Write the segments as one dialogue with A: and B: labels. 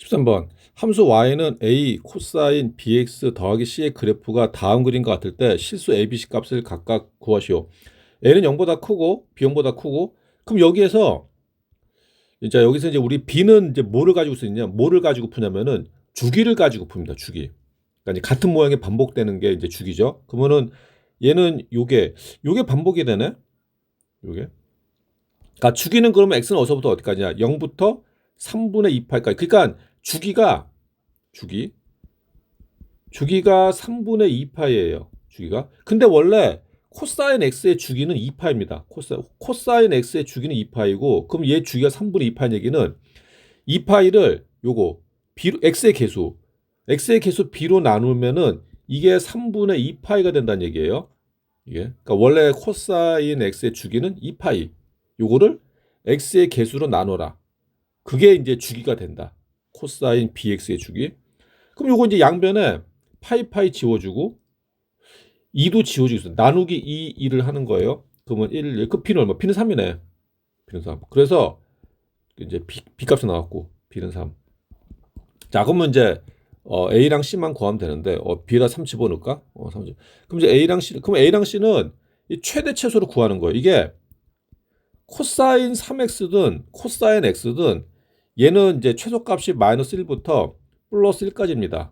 A: 13번 함수 y는 a 코사인 bx 더하기 c의 그래프가 다음 그림과 같을 때 실수 a, b, c 값을 각각 구하시오. a는 0보다 크고 b 0보다 크고 그럼 여기서 이제 우리 b는 이제 뭐를 가지고 쓰느냐? 뭐를 가지고 푸냐면은 주기를 가지고 풉니다. 주기. 그러니까 이제 같은 모양이 반복되는 게 이제 주기죠. 그러면은 얘는 요게 반복이 되네. 요게. 그러니까 주기는 그러면 x는 어디서부터 어디까지냐? 0부터 3분의 2파까지. 그러니까 주기가 3분의 2파이예요. 주기가. 근데 원래 코사인 x의 주기는 2파입니다. 코사인 x의 주기는 2파이고 그럼 얘 주기가 3분의 2파인 얘기는 2파이를 요거 x의 개수 b로 나누면은 이게 3분의 2파이가 된다는 얘기예요. 이게. 그러니까 원래 코사인 x의 주기는 2파이. 요거를 x의 개수로 나눠라. 그게 이제 주기가 된다. 코사인 bx의 주기. 그럼 요거 이제 양변에 파이 지워주고 2도 지워주고 있어. 나누기 2를 하는 거예요. 그러면 1. 그 b는 얼마? b는 3이네. b는 3. 그래서 이제 b 값이 나왔고 b는 3. 자, 그러면 이제 a랑 c만 구하면 되는데 b에다 3 집어넣을까? 3. 그럼 이제 a랑 c는 이 최대 최소로 구하는 거예요. 이게 코사인 3x든 코사인 x든 얘는 이제 최소값이 마이너스 1부터 플러스 1까지입니다.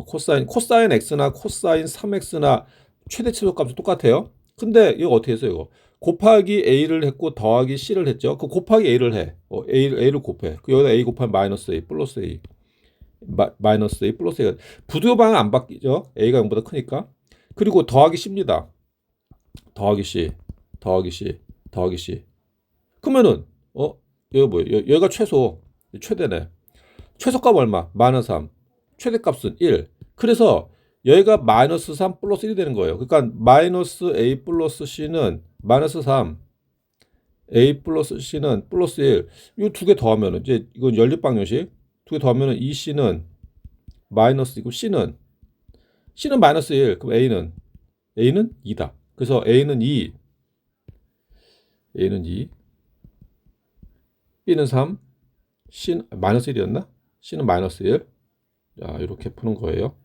A: 코사인 x나 코사인 3x나 최대 최소값은 똑같아요. 근데 이거 어떻게 했어요? 이거 곱하기 a를 했고 더하기 c를 했죠. 그 곱하기 a를 해. a를 곱해. 그 여기다 a 곱하면 마이너스 a 플러스 a 마이너스 a 플러스 a. 부등호 방향 안 바뀌죠. a가 0보다 크니까. 그리고 더하기 c입니다. 더하기 c 더하기 c. 그러면은 여기 뭐예요? 여기가 최대네. 최소값 얼마? 마이너스 3. 최대값은 1. 그래서 여기가 마이너스 3 플러스 1이 되는 거예요. 그러니까 마이너스 a 플러스 c는 마이너스 3, a 플러스 c는 플러스 1. 이 두 개 더하면은 이제 이건 연립방정식. 두 개 더하면은 이 c는 마이너스이고 c는 마이너스 1. 그럼 a는 2다. 그래서 a는 2, b는 3, c 마이너스 1이었나? c는 마이너스 1. 자, 이렇게 푸는 거예요.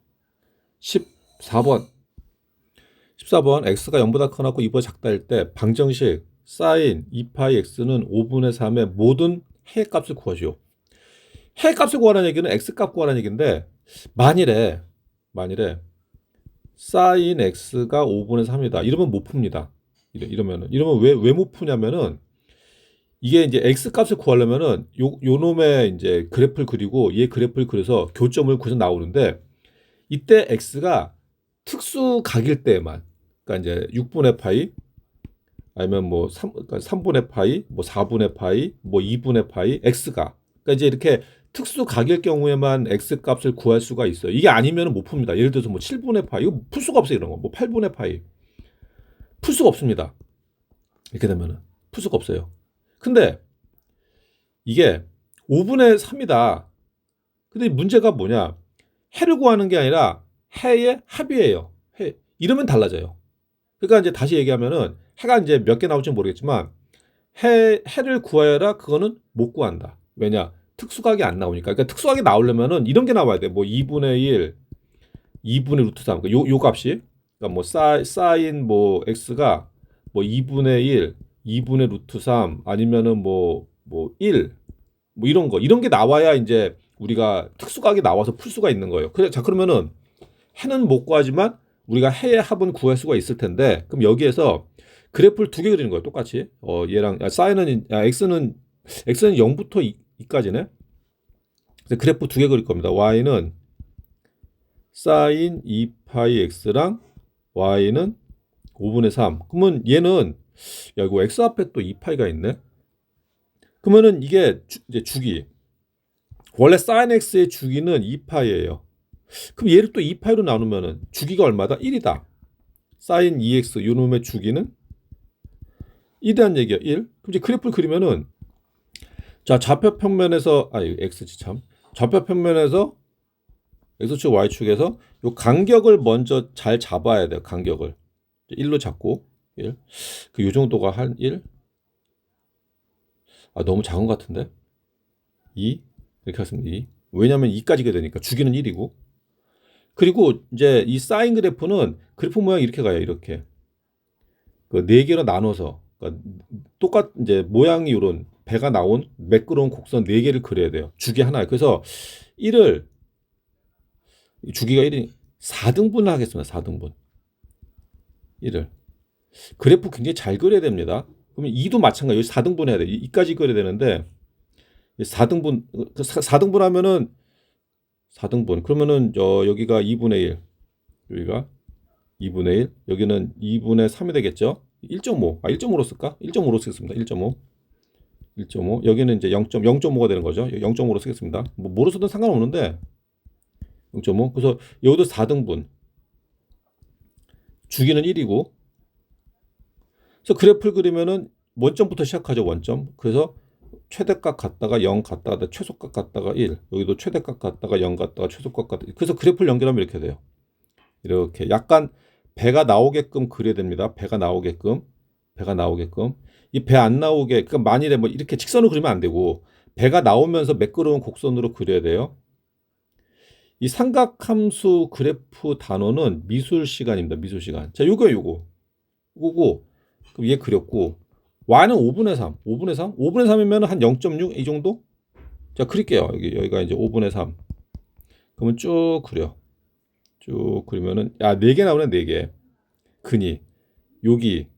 A: 14번 x가 0보다 크고 2보다 작다일 때 방정식 sin 2파이 x는 5분의 3의 모든 해값을 구하시오. 해값을 구하라는 얘기는 x값 구하라는 얘기인데 만일에 sin x가 5분의 3이다. 이러면 못 풉니다. 이러면 왜 못 푸냐면은 이게 이제 x값을 구하려면은 요 놈의 이제 그래프를 그리고 얘 그래프를 그려서 교점을 구해서 나오는데 이때 x가 특수각일 때만, 그러니까 이제 6분의 파이 아니면 뭐 3분의 파이, 뭐 4분의 파이, 뭐 2분의 파이, x가 그러니까 이제 이렇게 특수각일 경우에만 x 값을 구할 수가 있어요. 이게 아니면 못 풉니다. 예를 들어서 뭐 7분의 파이 이거 풀 수가 없어요. 이런 거. 뭐 8분의 파이 풀 수가 없습니다. 이렇게 되면은 풀 수가 없어요. 근데 이게 5분의 3이다. 근데 문제가 뭐냐? 해를 구하는 게 아니라 해의 합이에요. 이러면 달라져요. 그러니까 이제 다시 얘기하면은 해가 이제 몇 개 나올지 모르겠지만 해를 구하여라 그거는 못 구한다. 왜냐? 특수각이 안 나오니까. 그러니까 특수각이 나오려면은 이런 게 나와야 돼. 뭐 2분의 1, 2분의 루트 3. 그러니까 요 값이 그러니까 뭐 사인 뭐 x가 뭐 2분의 1, 2분의 루트 3 아니면은 뭐 1, 뭐 이런 게 나와야 이제 우리가 특수각이 나와서 풀 수가 있는 거예요. 자, 그러면은 해는 못 구하지만 우리가 해의 합은 구할 수가 있을 텐데 그럼 여기에서 그래프를 두 개 그리는 거예요. 똑같이. 얘랑 x는 0부터 2까지네. 그래서 그래프 두 개 그릴 겁니다. y는 sin 2파이 x랑 y는 5분의 3. 그러면 얘는 이거 x 앞에 또 2파이가 있네. 그러면은 이게 이제 주기. 원래 sin x의 주기는 2파이예요. 그럼 얘를 또 2파이로 나누면은 주기가 얼마다? 1이다. sin 2x 요놈의 주기는 1이라는 얘기야. 1. 그럼 이제 그래프를 그리면은 자, 좌표 평면에서 x지 참. 좌표 평면에서 x축 y축에서 요 간격을 먼저 잘 잡아야 돼요. 간격을. 1로 잡고 1. 그 요 정도가 한 1. 너무 작은 것 같은데. 2. 이렇게 하시면 2. 왜냐하면 2까지가 되니까 주기는 1이고. 그리고 이제 이 사인 그래프는 그래프 모양이 이렇게 가요. 이렇게. 그 4개로 나눠서. 그러니까 이제 모양이 이런 배가 나온 매끄러운 곡선 4개를 그려야 돼요. 주기 하나에. 그래서 1을 주기가 1이 4등분을 하겠습니다. 4등분. 1을. 그래프 굉장히 잘 그려야 됩니다. 그러면 2도 마찬가지. 여기 4등분 해야 돼. 2까지 그려야 되는데 4등분 4등분 하면은 4등분. 그러면은 여기가 2분의 1. 여기가 2분의 1. 여기는 2분의 3이 되겠죠? 1.5. 1.5로 쓸까? 1.5로 쓰겠습니다. 1.5. 1.5. 여기는 이제 0.5가 되는 거죠. 0.5로 쓰겠습니다. 뭐로 쓰든 상관없는데 0.5. 그래서 여기도 4등분. 주기는 1이고. 그래서 그래프를 그리면은 원점부터 시작하죠. 원점. 그래서 최대값 갔다가 0 갔다가 최소값 갔다가 1. 여기도 최대값 갔다가 0 갔다가 최소값 갔다가 1. 그래서 그래프를 연결하면 이렇게 돼요. 이렇게 약간 배가 나오게끔 그려야 됩니다. 배가 나오게끔. 이 배 안 나오게, 그러니까 만일에 뭐 이렇게 직선으로 그리면 안 되고 배가 나오면서 매끄러운 곡선으로 그려야 돼요. 이 삼각함수 그래프 단어는 미술 시간입니다. 미술 시간. 자, 요거고. 그럼 얘 그렸고 y는 5분의 3. 5분의 3? 5분의 3이면 한 0.6 이 정도? 자, 그릴게요. 여기가 이제 5분의 3. 그러면 쭉 그려. 쭉 그리면은 4개 나오네. 4개. 근이 여기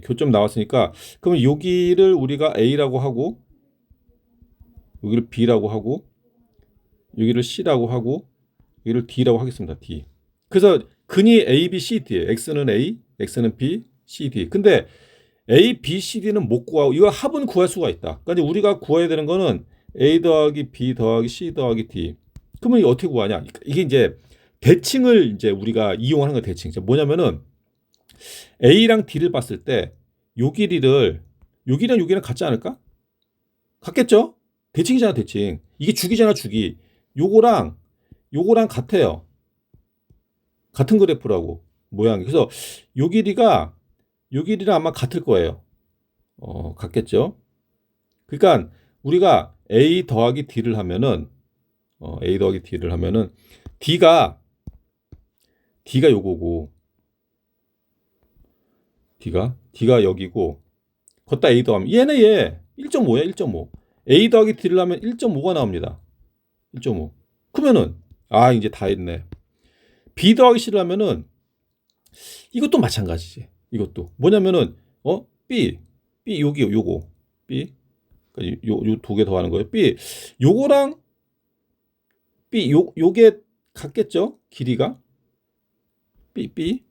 A: 교점 나왔으니까 그러면 여기를 우리가 A라고 하고 여기를 B라고 하고 여기를 C라고 하고 여기를 D라고 하겠습니다. D. 그래서 근이 A, B, C, D예요. X는 A, X는 B, C, D. 근데 A, B, C, D는 못 구하고 이거 합은 구할 수가 있다. 그러니까 이제 우리가 구해야 되는 거는 A 더하기 B 더하기 C 더하기 D. 그러면 이거 어떻게 구하냐? 이게 이제 대칭을 이제 우리가 이용하는 거 대칭. 뭐냐면은 A랑 D를 봤을 때 요 길이를 여기랑 여기랑 같지 않을까? 같겠죠? 대칭이잖아, 대칭. 이게 주기잖아, 주기. 요거랑 같아요. 같은 그래프라고 모양이. 그래서 요 길이랑 아마 같을 거예요. 같겠죠? 그러니까 우리가 A 더하기 D를 하면은 D가 요거고 D가 여기고 걷다 A 더하면 얘는 얘 1.5야 1.5. A 더하기 D를 하면 1.5가 나옵니다. 1.5. 그러면은 이제 다 했네. B 더하기 C를 하면은 이것도 마찬가지지. 이것도 뭐냐면은 B 요거 B 요 두 개 더하는 거예요. B 요거랑 B 요게 같겠죠? 길이가 B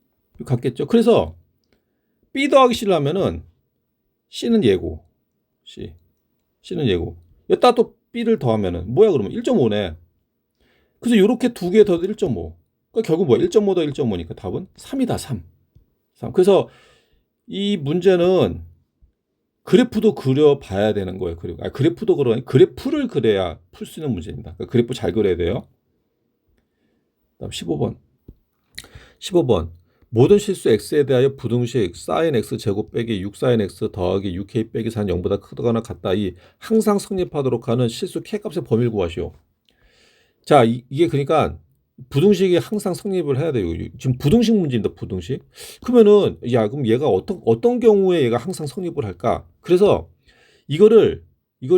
A: 같겠죠? 그래서 B 더하기 C를 하면은 C는 얘고 C는 얘고 여기다 또 B를 더하면은 뭐야 그러면 1.5네. 그래서 요렇게 두 개 더해도 1.5. 그러니까 결국 뭐야 1.5 더 1.5니까 답은 3이다 3. 그래서 이 문제는 그래프도 그려봐야 되는 거예요. 그래프도 그래프를 그려야 풀 수 있는 문제입니다. 그러니까 그래프 잘 그려야 돼요. 다음 15번. 모든 실수 x에 대하여 부등식 sin x 제곱 빼기 6 sin x 더하기 6k 빼기 4는 0보다 크거나 같다. 이 항상 성립하도록 하는 실수 k값의 범위를 구하시오. 자, 이게 그러니까 부등식이 항상 성립을 해야 돼요. 지금 부등식 문제입니다. 부등식. 그러면은 그럼 얘가 어떤 경우에 얘가 항상 성립을 할까? 그래서 이걸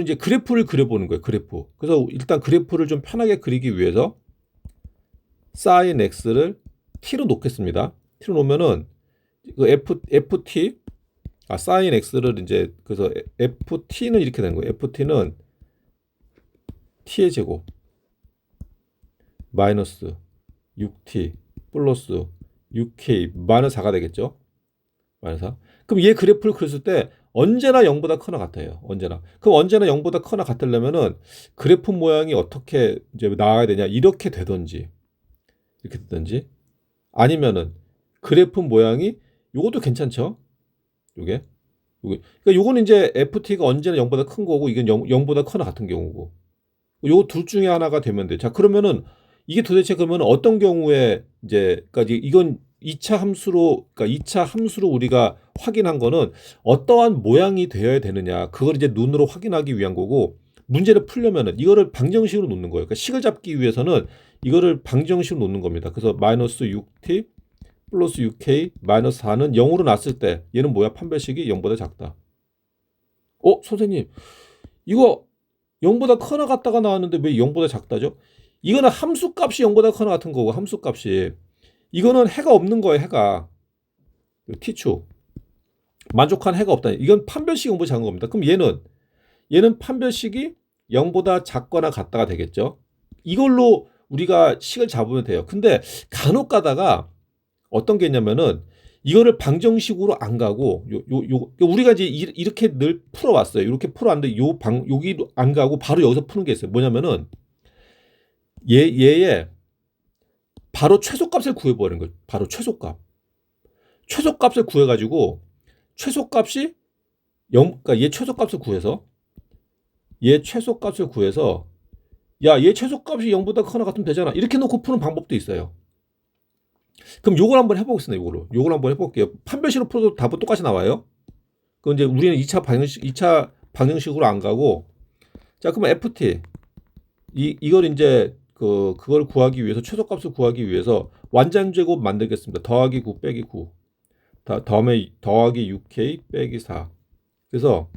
A: 이제 그래프를 그려보는 거예요. 그래프. 그래서 일단 그래프를 좀 편하게 그리기 위해서 sin x를 t로 놓겠습니다. t로 놓으면은 그 ft sin x를 이제 그래서 ft는 이렇게 되는 거예요. ft는 t의 제곱 마이너스 6t 플러스 6k 마이너스 4가 되겠죠. 마이너스 4. 그럼 얘 그래프를 그렸을 때 언제나 0보다 크거나 같아요. 언제나. 그럼 언제나 0보다 크거나 같으려면은 그래프 모양이 어떻게 이제 나와야 되냐? 이렇게 되든지 아니면은 그래프 모양이 요것도 괜찮죠? 그러니까 요거는 이제 ft가 언제나 0보다 큰 거고 이건 0보다 크거나 같은 경우고 요 둘 중에 하나가 되면 돼. 자, 그러면은 이게 도대체 그러면 어떤 경우에 그러니까 이건 2차 함수로 우리가 확인한 거는 어떠한 모양이 되어야 되느냐. 그걸 이제 눈으로 확인하기 위한 거고 문제를 풀려면은 이거를 방정식으로 놓는 거예요. 그러니까 식을 잡기 위해서는 이거를 방정식으로 놓는 겁니다. 그래서 마이너스 6t 플러스 6k 마이너스 4는 0으로 났을 때 얘는 뭐야? 판별식이 0보다 작다. 선생님 이거 0보다 커나 같다가 나왔는데 왜 0보다 작다죠? 이거는 함수값이 0보다 커나 같은 거고 함수값이 이거는 해가 없는 거예요. 해가 t축 만족한 해가 없다. 이건 판별식이 0보다 작은 겁니다. 그럼 얘는 판별식이 0보다 작거나 같다가 되겠죠. 이걸로 우리가 식을 잡으면 돼요. 근데 간혹 가다가 어떤 게 있냐면은 이거를 방정식으로 안 가고 우리가 이제 이렇게 늘 풀어왔어요. 이렇게 풀어왔는데 여기 안 가고 바로 여기서 푸는 게 있어요. 뭐냐면은 얘의 바로 최소값을 구해버리는 거예요. 바로 최소값을 구해가지고 최소값이 0, 그러니까 얘 최소값을 구해서 야, 얘 최소값이 0보다 커나 같으면 되잖아. 이렇게 놓고 푸는 방법도 있어요. 그럼 요걸 한번 해보겠습니다. 요걸 한번 해볼게요. 판별식으로 풀어도 답은 똑같이 나와요. 그 이제 우리는 2차 방정식으로 안 가고, 자, 그러면 FT 이걸 이제 그걸 구하기 위해서 최소값을 구하기 위해서 완전제곱 만들겠습니다. 더하기 9 빼기 9. 다음에 더하기 6k 빼기 4. 그래서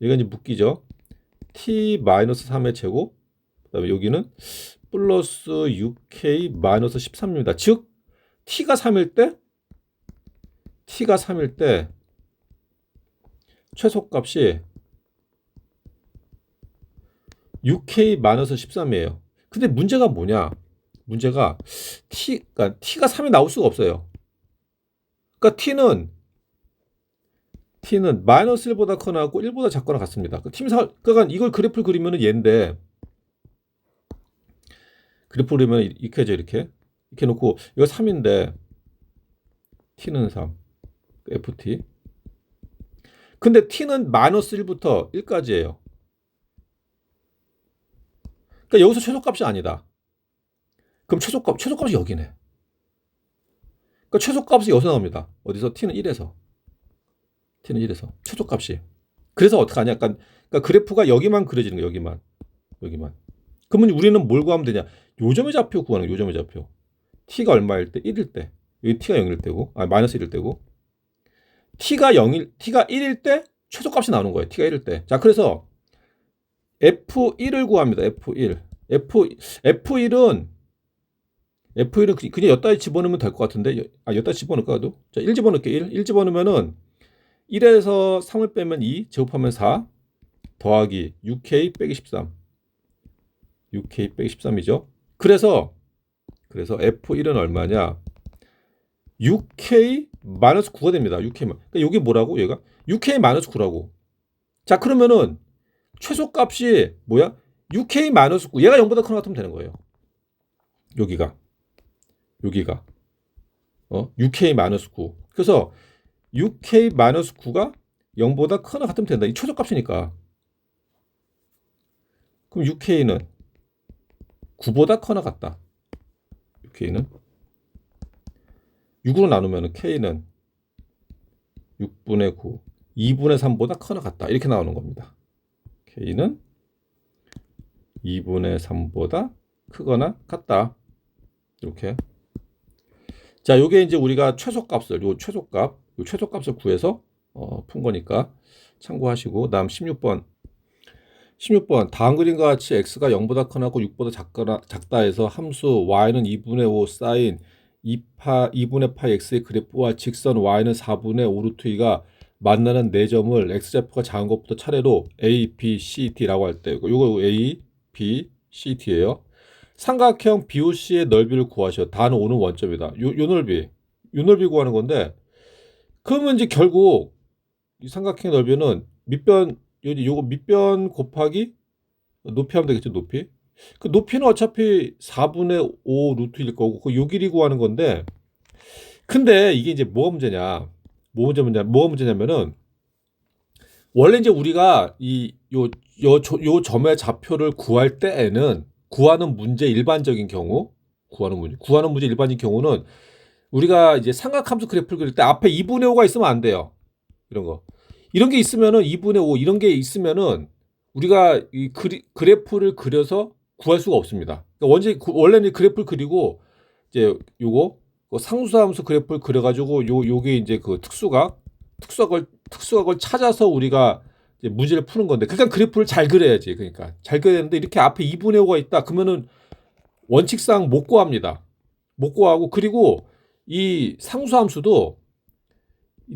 A: 얘가 이제 묶이죠. t-3의 제곱. 그다음에 여기는 플러스 6k-13입니다. 즉 t가 3일 때 최소값이 6k-13이에요. 근데 문제가 뭐냐? 문제가 그러니까 t가 3이 나올 수가 없어요. 그러니까 t는 마이너스 1보다 커나 하고 1보다 작거나 같습니다. 그러니까 이걸 그래프를 그리면은 얘인데 그래프를 그리면 이렇게 하죠. 이렇게 놓고 이거 3인데 t는 3 ft 근데 t는 마이너스 1부터 1까지예요. 그러니까 여기서 최소값이 아니다. 그럼 최소값이 여기네. 그러니까 최소값이 여기서 나옵니다. 어디서? t는 1에서 최소값이. 그래서 어떻게 하냐? 약간 그러니까 그래프가 여기만 그려지는 거예요. 여기만. 그러면 우리는 뭘 구하면 되냐? 요점의 좌표 구하는 거예요. 요점의 좌표. t가 얼마일 때? 1일 때. 여기 t가 0일 때고, 마이너스 1일 때고. t가 1일 때 최소값이 나오는 거예요. t가 1일 때. 자, 그래서 F1을 구합니다. F1은 그냥 여기다 집어넣으면 될 것 같은데. 여기다 집어넣을까도? 자, 1 집어넣을게요. 1 집어넣으면은 1에서 3을 빼면 2, 제곱하면 4, 더하기 6k 빼기 13. 6k 빼기 13이죠. 그래서 F1은 얼마냐? 6k 마이너스 9가 됩니다. 6k. 그러니까 여기 뭐라고? 얘가 6k 마이너스 9라고. 자, 그러면은 최소값이 뭐야? 6k 마이너스 9. 얘가 0보다 크나 같으면 되는 거예요. 여기가 6k 마이너스 9. 그래서 6k 마이너스 9가 0보다 크나 같으면 된다. 이 최소값이니까. 그럼 6k는 9보다 커나 같다. 6k는 6으로 나누면 k는 6분의 9, 2분의 3보다 커나 같다. 이렇게 나오는 겁니다. k는 2분의 3보다 크거나 같다. 이렇게. 자, 요게 이제 우리가 요 최소값을 구해서 푼 거니까 참고하시고, 다음 16번 다음 그림과 같이 x가 0보다 커나 하고 6보다 작다 해서 함수 y는 2분의 5 사인 2분의 파이 x의 그래프와 직선 y는 4분의 5 루트 2가 만나는 4점을 x좌표가 작은 것부터 차례로 a, b, c, d라고 할 때 요거 a, b, c, d예요. 삼각형 BOC의 넓이를 구하셔. 단은 5는 원점이다. 요 넓이 구하는 건데, 그러면 이제 결국 이 삼각형의 넓이는 요거 밑변 곱하기 높이 하면 되겠죠. 높이. 그 높이는 어차피 4분의 5 루트일 거고, 그 요 길이 구하는 건데, 근데 이게 이제 뭐가 문제냐면은, 원래 이제 우리가 요 점의 좌표를 구할 때에는 구하는 문제 일반적인 경우는 우리가 이제 삼각함수 그래프를 그릴 때 앞에 2분의 5가 있으면 안 돼요. 이런 게 있으면은 2분의 5 이런 게 있으면은 우리가 이 그래프를 그려서 구할 수가 없습니다. 그러니까 원래는 그래프를 그리고 이제 요거 상수함수 그래프를 그려가지고 요게 이제 그 특수각을 찾아서 우리가 이제 문제를 푸는 건데, 그러니까 그래프를 잘 그려야지. 그러니까 잘 그려야 되는데 이렇게 앞에 2분의 5가 있다 그러면은 원칙상 못 구합니다. 못 구하고, 그리고 이 상수함수도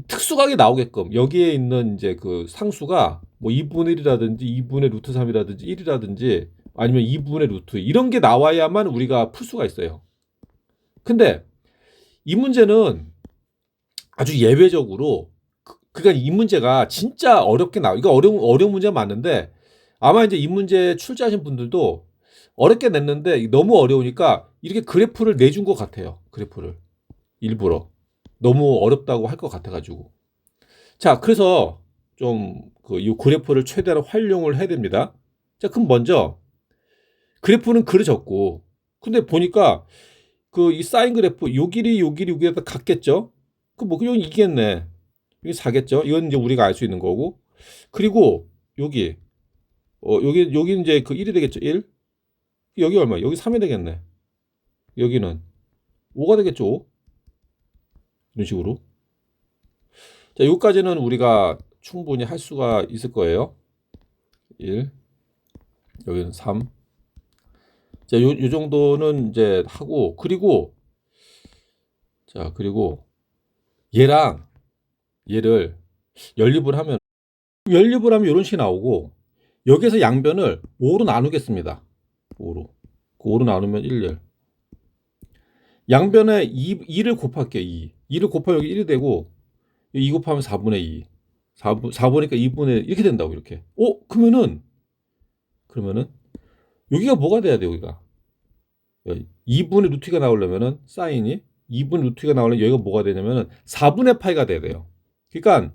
A: 특수각이 나오게끔 여기에 있는 이제 그 상수가 뭐 2분의 1이라든지 2분의 루트 3이라든지 1이라든지 아니면 2분의 루트 이런 게 나와야만 우리가 풀 수가 있어요. 근데 이 문제는 아주 예외적으로 그러니까 이 문제가 진짜 어렵게 이거 어려운 문제가 맞는데, 아마 이제 이 문제 출제하신 분들도 어렵게 냈는데 너무 어려우니까 이렇게 그래프를 내준 것 같아요. 그래프를 일부러 너무 어렵다고 할 것 같아가지고. 자, 그래서 좀 이 그래프를 최대한 활용을 해야 됩니다. 자, 그럼 먼저 그래프는 그려졌고, 근데 보니까 그 이 사인 그래프 요 길이 요 길이 여기에다 같겠죠? 이건 이겠네. 이게 4겠죠? 이건 이제 우리가 알 수 있는 거고. 그리고 여기 여기 이제 그 1이 되겠죠? 1. 여기 얼마? 여기 3이 되겠네. 여기는 5가 되겠죠? 5. 이런 식으로. 자, 여기까지는 우리가 충분히 할 수가 있을 거예요. 1. 여기는 3. 자, 요 정도는 이제 하고, 그리고 자, 그리고 얘를 연립을 하면 이런 식이 나오고, 여기서 양변을 5로 나누겠습니다. 5로. 그 5로 나누면 1열. 양변에 2를 곱할게요. 2를 곱하면 여기 1이 되고, 2 곱하면 4분의 2. 4보니까 2분의 1 이렇게 된다고, 이렇게. 그러면은 여기가 뭐가 돼야 돼, 여기가? 2분의 루트가 나오려면은 사인이 2분의 루트가 나오려면 여기가 뭐가 되냐면은 4분의 파이가 돼야 돼요. 그러니까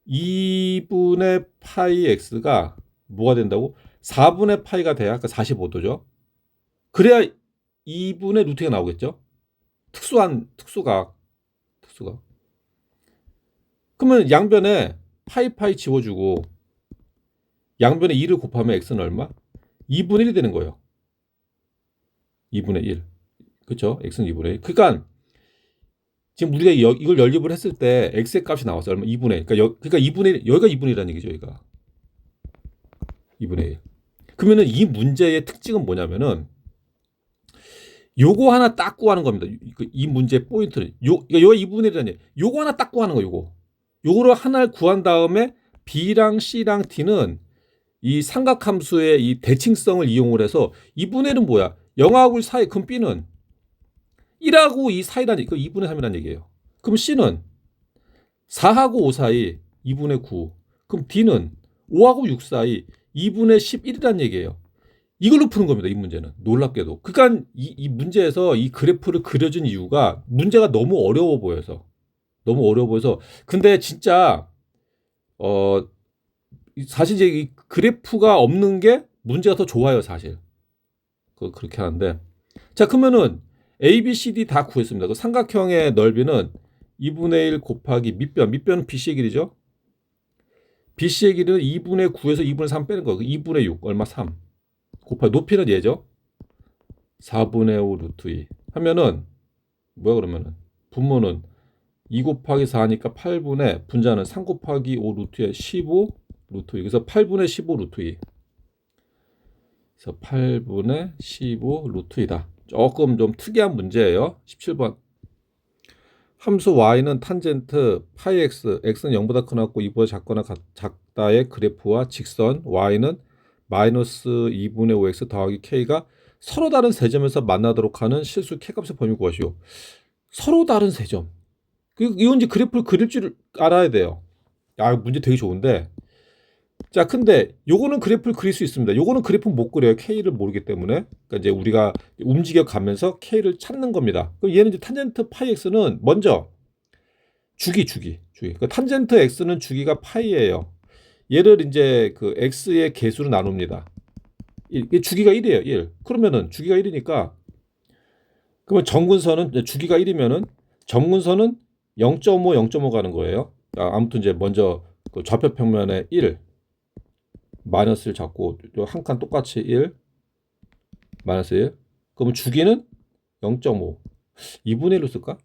A: 2분의 파이 x가 뭐가 된다고? 4분의 파이가 돼야, 아까 45도죠. 그래야 2분의 루트가 나오겠죠. 특수각. 그러면 양변에 파이 지워주고, 양변에 2를 곱하면 x는 얼마? 2분의 1이 되는 거예요. 2분의 1. 그렇죠? x는 2분의 1. 그러니까 지금 우리가 이걸 연립을 했을 때 x의 값이 나왔어요. 얼마? 2분의 1. 그러니까 2분의 1, 여기가 2분의 1이라는 얘기죠. 여기가 2분의 1. 그러면은 이 문제의 특징은 뭐냐면은 요거 하나 딱 구하는 겁니다. 이 문제의 포인트는 그러니까 요가 2분의 1이라는 얘기. 요거 하나 딱 구하는 거예요. 요거를 하나를 구한 다음에 b랑 c랑 d는 이 삼각함수의 이 대칭성을 이용을 해서 2분의 1은 뭐야? 0하고 1 사이. 그럼 b는 1하고 2 사이라는 얘기. 그 2분의 3이라는 얘기예요. 그럼 c는 4하고 5 사이 2분의 9. 그럼 d는 5하고 6 사이 2분의 11이라는 얘기예요. 이걸로 푸는 겁니다. 이 문제는. 놀랍게도. 그러니까 이 문제에서 이 그래프를 그려준 이유가 문제가 너무 어려워 보여서. 근데 진짜 사실 이제 이 그래프가 없는 게 문제가 더 좋아요, 사실. 그렇게 하는데. 자, 그러면은 A, B, C, D 다 구했습니다. 그 삼각형의 넓이는 2분의 1 곱하기 밑변은 BC의 길이죠. BC의 길이는 2분의 9에서 2분의 3 빼는 거예요. 2분의 6 얼마? 3 곱하기 높이는 얘죠. 4분의 5 루트 2 하면은 뭐야, 그러면은 분모는 2 곱하기 4니까 8분의, 분자는 3 곱하기 5 루트에 15 루트 2. 그래서 8분의 15 루트 2. 그래서 8분의 15 루트 2다. 조금 좀 특이한 문제예요. 17번. 함수 y는 탄젠트 파이 x, x는 0보다 크거나 2보다 작거나 작다의 그래프와 직선 y는 마이너스 2분의 5x 더하기 k가 서로 다른 세점에서 만나도록 하는 실수 k값의 범위 구하시오. 서로 다른 세점. 이건 이제 그래프를 그릴 줄 알아야 돼요. 문제 되게 좋은데. 자, 근데 요거는 그래프를 그릴 수 있습니다. 요거는 그래프 못 그려요. K를 모르기 때문에. 그러니까 이제 우리가 움직여 가면서 K를 찾는 겁니다. 그럼 얘는 이제 탄젠트 파이 x는 먼저 주기. 그 탄젠트 x는 주기가 파이예요. 얘를 이제 그 x의 개수로 나눕니다. 이게 주기가 1이에요. 1. 그러면은 주기가 1이니까, 그러면 정근선은 주기가 1이면은 정근선은 0.5 가는 거예요. 아무튼 이제 먼저 그 좌표 평면에 1. 마이너스 1 잡고 한 칸 똑같이 1 마이너스 1. 그러면 주기는 0.5. 2분의 1로 쓸까?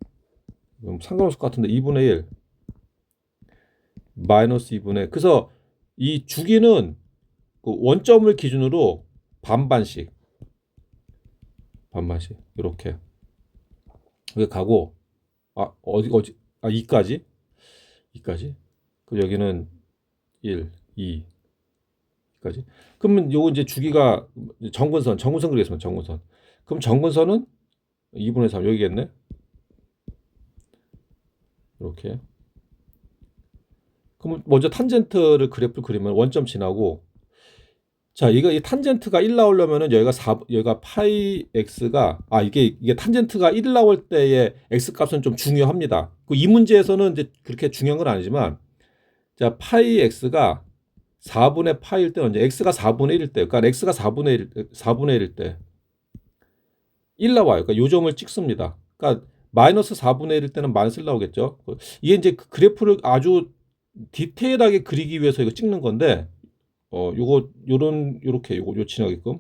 A: 상관없을 것 같은데 2분의 1 마이너스 2분의. 그래서 이 주기는 그 원점을 기준으로 반반씩 이렇게 여기 가고 어디 2까지 그 여기는 1 2까지. 그러면 요거 이제 주기가 정근선 그리겠습니다. 정근선. 그럼 정근선은 2분의 3 여기겠네. 이렇게. 그럼 먼저 탄젠트를 그래프를 그리면 원점 지나고, 자, 이 탄젠트가 1 나오려면은 여기가 파이 x가 이게 탄젠트가 1 나올 때의 x 값은 좀 중요합니다. 이 문제에서는 이제 그렇게 중요한 건 아니지만, 자, 파이 x가 4분의 파일 때 언제 x가 4분의 1일 때, 그러니까 x가 4분의 1일 때 1 나와요. 그러니까 요 점을 찍습니다. 그러니까 마이너스 4분의 1일 때는 마이너스 1 나오겠죠. 이게 이제 그래프를 아주 디테일하게 그리기 위해서 이거 찍는 건데, 요렇게 요 지나게끔.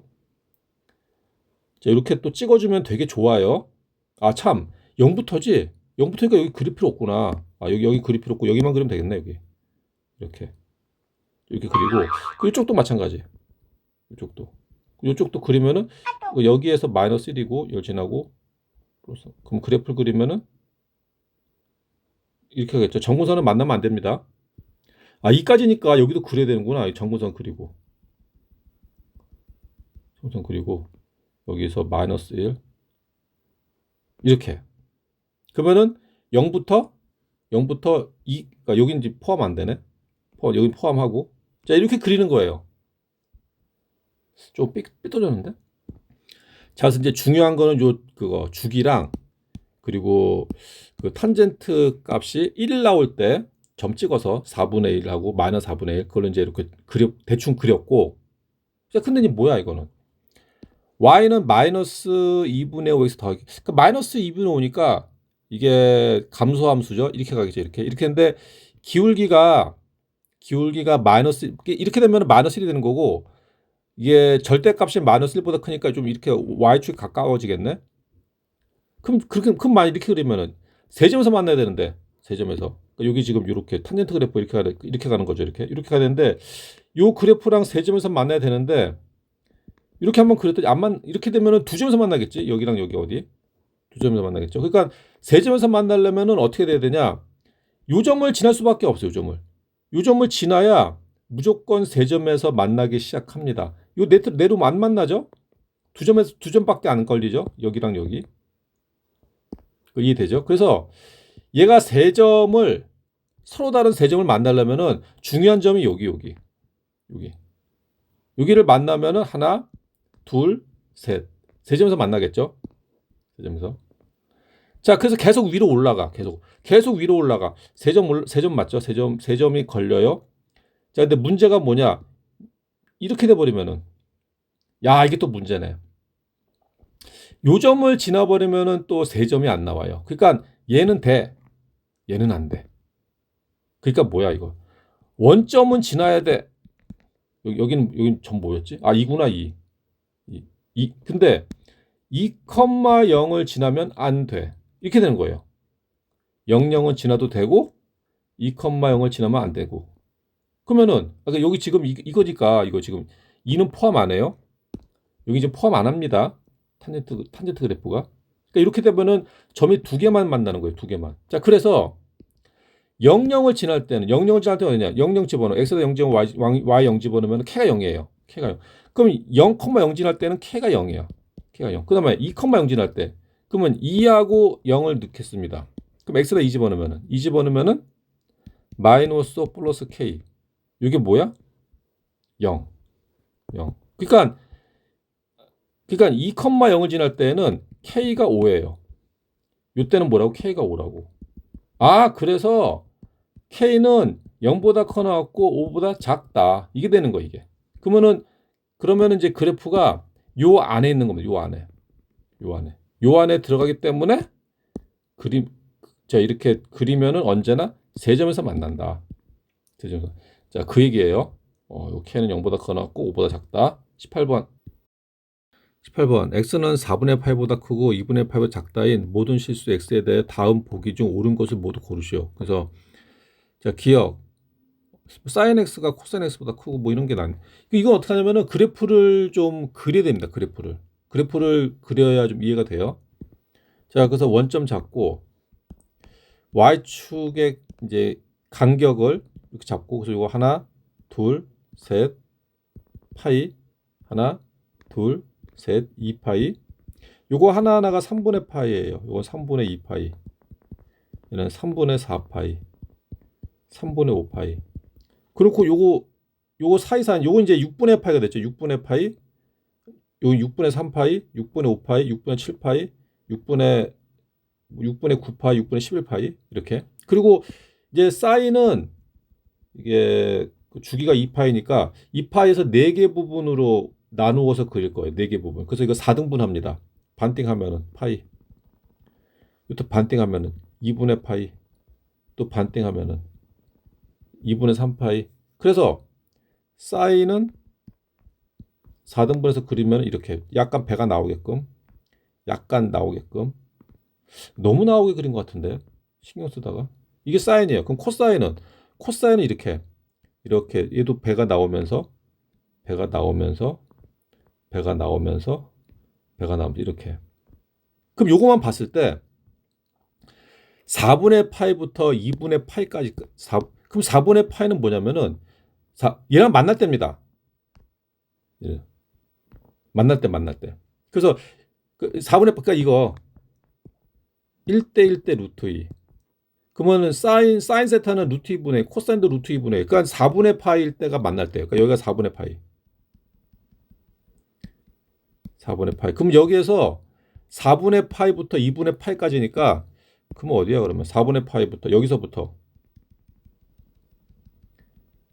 A: 자, 이렇게 또 찍어주면 되게 좋아요. 참, 0부터지? 0부터니까 여기 그릴 필요 없구나. 여기 그릴 필요 없고, 여기만 그리면 되겠네, 여기. 이렇게 그리고, 이쪽도 마찬가지. 이쪽도 그리면은, 여기에서 마이너스 1이고, 열 지나고, 그럼 그래프를 그리면은, 이렇게 하겠죠. 정근선은 만나면 안 됩니다. 2까지니까 여기도 그려야 되는구나. 정근선 그리고. 여기서 마이너스 1 이렇게. 그러면은 0부터 2, 그러니까 여기는 이제 포함 안 되네. 여기 포함하고. 자, 이렇게 그리는 거예요. 좀 삐뚤어졌는데? 자, 그래서 이제 중요한 거는 그거 주기랑, 그리고 그 탄젠트 값이 1 나올 때 점 찍어서 4분의 1하고 마이너스 4분의 1, 그걸 이제 이렇게 대충 그렸고. 자, 근데 이제 뭐야 이거는? y는 마이너스 2분의 5x 더하기. 그러니까 마이너스 2분의 5니까 이게 감소함수죠. 이렇게 가겠죠. 이렇게 했는데 기울기가 마이너스, 이렇게 되면 마이너스 1이 되는 거고, 이게 절대값이 마이너스 1보다 크니까 좀 이렇게 y축이 가까워지겠네. 그럼 만약 이렇게 그리면은 세점에서 만나야 되는데, 세점에서. 그러니까 여기 지금 이렇게 탄젠트 그래프 이렇게 가는 거죠. 이렇게 가야 되는데, 요 그래프랑 세점에서 만나야 되는데, 이렇게 한번 그렸더니 이렇게 되면은 두 점에서 만나겠지. 여기랑 여기 어디? 두 점에서 만나겠죠. 그러니까 세 점에서 만나려면은 어떻게 돼야 되냐? 요 점을 지날 수밖에 없어요. 요 점을 지나야 무조건 세 점에서 만나기 시작합니다. 요 내로 안 만나죠? 두 점밖에 안 걸리죠. 여기랑 여기. 이해되죠? 그래서 얘가 서로 다른 세 점을 만나려면은 중요한 점이 여기를 만나면은 하나, 둘, 셋. 세 점에서 만나겠죠? 세 점에서. 자, 그래서 계속 위로 올라가. 계속 위로 올라가. 세 점 맞죠? 세 점이 걸려요. 자, 근데 문제가 뭐냐? 이렇게 돼 버리면은, 이게 또 문제네. 요 점을 지나 버리면은 또 세 점이 안 나와요. 그러니까 얘는 돼. 얘는 안 돼. 그러니까 뭐야 이거? 원점은 지나야 돼. 여긴 점 뭐였지? 2구나 2. 근데 2,0을 지나면 안 돼. 이렇게 되는 거예요. 00은 지나도 되고 2,0을 지나면 안 되고. 그러면은 여기 지금 이거니까 이거 지금 2는 포함 안 해요. 여기 지금 포함 안 합니다. 탄젠트 그래프가. 그러니까 이렇게 되면은 점이 두 개만 만나는 거예요. 두 개만. 자, 그래서 00을 지날 때는 어디냐? 00 집어넣어. x에다 0 집어넣으면 y 0 집어넣으면 k가 0이에요. k가 0. 그럼 0,0 지날 때는 k가 0이에요. k가 0. 그다음에 2,0 지날 때 그러면 2하고 0을 넣겠습니다. 그럼 x에다 2 집어넣으면은 마이너스 플러스 k. 이게 뭐야? 0. 그러니까 2,0을 지날 때는 k가 5예요. 이때는 뭐라고? k가 5라고. 그래서 k는 0보다 커 나왔고 5보다 작다. 이게 되는 거 이게. 그러면은 이제 그래프가 요 안에 있는 겁니다. 요 안에 들어가기 때문에 이렇게 그리면은 언제나 세 점에서 만난다. 세 점에서. 자, 그 얘기예요. 요 k는 0보다 커놨고 5보다 작다. 18번. x는 4분의 8보다 크고 2분의 8보다 작다인 모든 실수 x에 대해 다음 보기 중 옳은 것을 모두 고르시오. 그래서 자, 기억. 사인 x가 코사인 x보다 크고 뭐 이런 게 난. 이건 어떻게 하냐면은 그래프를 좀 그려야 됩니다. 그래프를 그려야 좀 이해가 돼요. 자, 그래서 원점 잡고 y축의 이제 간격을 이렇게 잡고, 그래서 이거 하나, 둘, 셋, 파이, 하나, 둘, 셋, 2파이. 요거 하나하나가 3분의 파이예요. 요건 3분의 2파이. 얘는 3분의 4파이. 3분의 5파이. 그렇고 요거 사이사인 요거 이제 6분의 파이가 됐죠. 6분의 파이. 요 6분의 3파이, 6분의 5파이, 6분의 7파이, 6분의 9파이, 6분의 11파이 이렇게. 그리고 이제 사인은 이게 주기가 2파이니까 2파이에서 4개 부분으로 나누어서 그릴 거예요. 4개 부분. 그래서 이거 4등분합니다. 반띵하면은 파이. 또 반띵하면은 2분의 파이. 또 반띵하면은 2분의 3파이. 그래서 사인은 4등분해서 그리면 이렇게 약간 배가 나오게끔, 약간 나오게끔. 너무 나오게 그린 것 같은데 신경 쓰다가. 이게 사인이에요. 그럼 코사인은 이렇게 얘도 배가 나오면서 이렇게. 그럼 요거만 봤을 때 4분의 파이부터 2분의 파이까지 그럼 4분의 파이는 뭐냐면은 얘랑 만날 때입니다. 예. 만날 때. 그래서 4분의 파이가 이거 1대 루트 2. 그러면은 사인 세타는 루트 2분의 코사인도 루트 2분의. 그러니까 4분의 파이일 때가 만날 때예요. 그러니까 여기가 4분의 파이. 4분의 파이. 그럼 여기에서 4분의 파이부터 2분의 파이까지니까 그러면 어디야 그러면 4분의 파이부터 여기서부터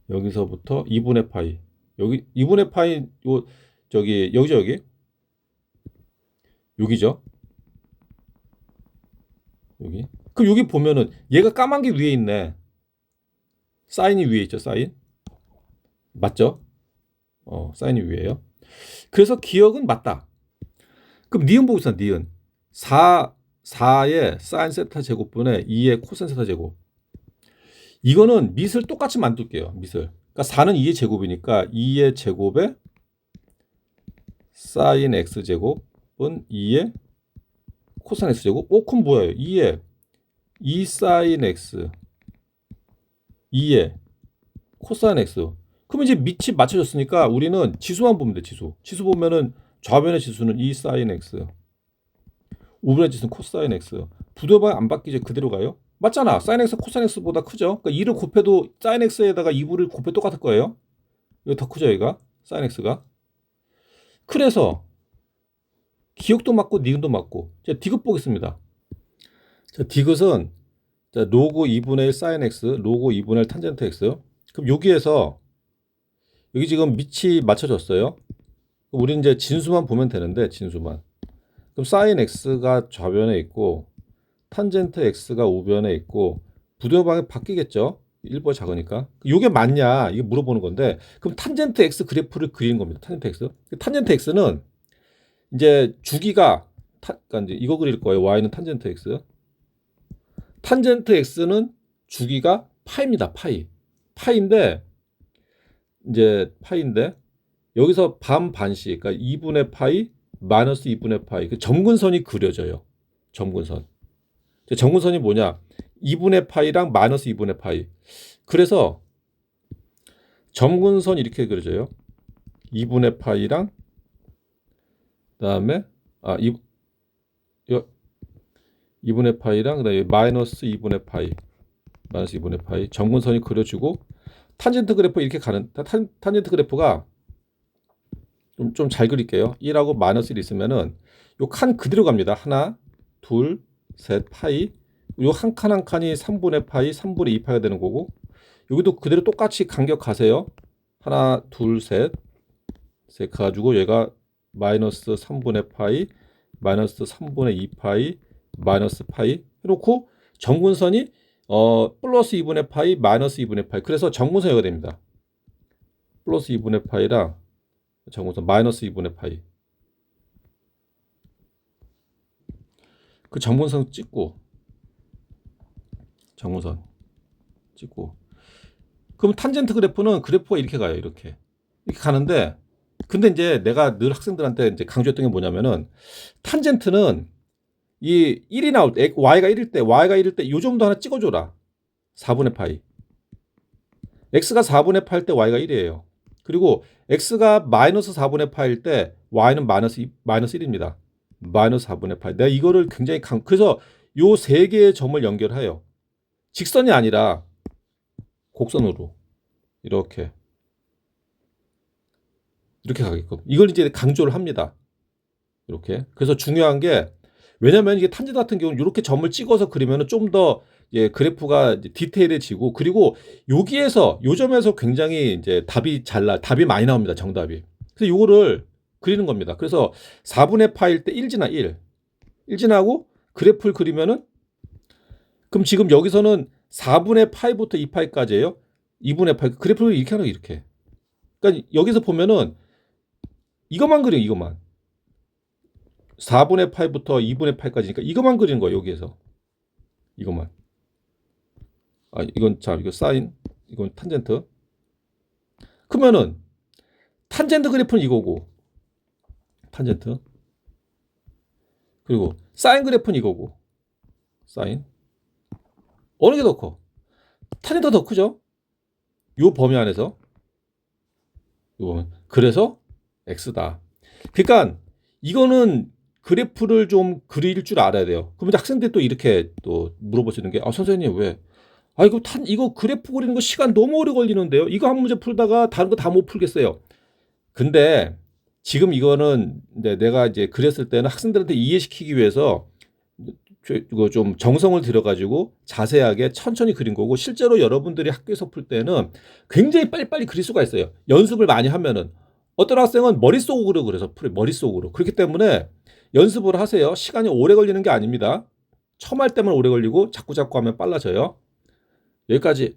A: 2분의 파이. 여기 2분의 파이 여기죠. 여기. 그럼 여기 보면은 얘가 까만 게 위에 있네. 사인이 위에 있죠, 사인. 맞죠? 사인이 위에요. 그래서 기억은 맞다. 그럼 니은 보고 있어, 니은. 4의 사인 세타 제곱분의 2의 코사인 세타 제곱. 이거는 밑을 똑같이 만들게요, 밑을. 그러니까 4는 2의 제곱이니까 2의 제곱에 사인 x 제곱은 2의 코사인 x 제곱. 그럼 뭐예요? 2의 2 사인 x 2의 코사인 x. 그럼 이제 밑이 맞춰졌으니까 우리는 지수만 보면 돼. 지수 보면은 좌변의 지수는 2 사인 x, 우변의 지수는 코사인 x. 부등호방이 안 바뀌죠. 그대로 가요. 맞잖아. 사인 x 코사인 x보다 크죠. 그러니까 2를 곱해도 사인 x에다가 2를 곱해 똑같을 거예요. 이거 더 크죠, 얘가. 사인 x가. 그래서 기억도 맞고 니은도 맞고. 자, 디귿 보겠습니다. 자, 디귿은 자, 로그 2분의 1 사인 x, 로그 2분의 1 탄젠트 x. 그럼 여기에서 여기 지금 밑이 맞춰졌어요. 우리 이제 진수만 보면 되는데 진수만. 그럼 사인 x가 좌변에 있고 탄젠트 x가 우변에 있고 부등호방이 바뀌겠죠. 1보다 작으니까. 이게 맞냐? 이게 물어보는 건데. 그럼 탄젠트 x 그래프를 그리는 겁니다. 탄젠트 x. 탄젠트 x는 이제 주기가 그러니까 이제 이거 그릴 거예요. y는 탄젠트 x. 탄젠트 x는 주기가 파입니다. 파인데 이제 파인데 여기서 반씩 그러니까 2분의 파이 마이너스 2분의 파이 그 점근선이 그려져요. 점근선이 뭐냐? 2분의 파이랑 마이너스 2분의 파이. 그래서 점근선이 이렇게 그려져요. 2분의 파이랑 그다음에 2분의 파이랑 그다음에 마이너스 2분의 파이 점근선이 그려지고 탄젠트 그래프 이렇게 가는 탄젠트 그래프가 좀 잘 그릴게요. 1하고 마이너스 1 있으면은 요 칸 그대로 갑니다. 하나, 둘, 셋 파이. 요 한 칸 한 칸이 3분의 파이, 3분의 2파이가 되는 거고 여기도 그대로 똑같이 간격 가세요. 하나, 둘, 셋 가지고 얘가 마이너스 3분의 파이, 마이너스 3분의 2파이, 마이너스 파이 해놓고 정근선이 플러스 2분의 파이, 마이너스 2분의 파이. 그래서 정근선이 여기가 됩니다. 플러스 2분의 파이랑 정우선 마이너스 2분의 파이. 그 정분선 찍고 정우선 찍고 그럼 탄젠트 그래프는 그래프가 이렇게 가요. 이렇게 가는데 근데 이제 내가 늘 학생들한테 이제 강조했던 게 뭐냐면은 탄젠트는 이 1이 나올 때 y가 1일 때 요 정도 하나 찍어줘라. 4분의 파이. x가 4분의 파일 때 y가 1이에요. 그리고 x가 마이너스 4분의 파일 때 y는 마이너스 1입니다. 마이너스 4분의 파이. 내가 이거를 굉장히 그래서 요 세 개의 점을 연결해요. 직선이 아니라 곡선으로 이렇게 가게끔 이걸 이제 강조를 합니다. 이렇게. 그래서 중요한 게 왜냐면 이게 탄젠트 같은 경우는 이렇게 점을 찍어서 그리면은 좀 더 그래프가 디테일해지고 그리고 여기에서 요 점에서 굉장히 이제 답이 많이 나옵니다. 정답이. 그래서 요거를 그리는 겁니다. 그래서 4분의 파일 때 1지나 1 지나고 그래프를 그리면은 그럼 지금 여기서는 4분의 파이부터 2파이까지예요. 2분의 파이 그래프를 이렇게 하는 거 이렇게. 그러니까 여기서 보면은 이것만 그려 이것만. 4분의 파이부터 2분의 파이까지니까 이것만 그리는 거예요. 여기에서. 이것만. 이건 이거 사인, 이건 탄젠트. 그러면은 탄젠트 그래프는 이거고. 탄젠트. 그리고 사인 그래프는 이거고. 사인. 어느 게 더 커? 탄젠트가 더 크죠? 요 범위 안에서. 그래서 x다. 그러니까 이거는 그래프를 좀 그릴 줄 알아야 돼요. 그러면 학생들이 또 이렇게 또 물어볼 수 있는 게 선생님 왜? 이거 그래프 그리는 거 시간 너무 오래 걸리는데요. 이거 한 문제 풀다가 다른 거 다 못 풀겠어요. 근데 지금 이거는 내가 이제 그렸을 때는 학생들한테 이해시키기 위해서 이거 좀 정성을 들여가지고 자세하게 천천히 그린 거고 실제로 여러분들이 학교에서 풀 때는 굉장히 빨리빨리 그릴 수가 있어요. 연습을 많이 하면은 어떤 학생은 머릿속으로 그래서 풀어요. 머릿속으로. 그렇기 때문에 연습을 하세요. 시간이 오래 걸리는 게 아닙니다. 처음 할 때만 오래 걸리고 자꾸 하면 빨라져요. 여기까지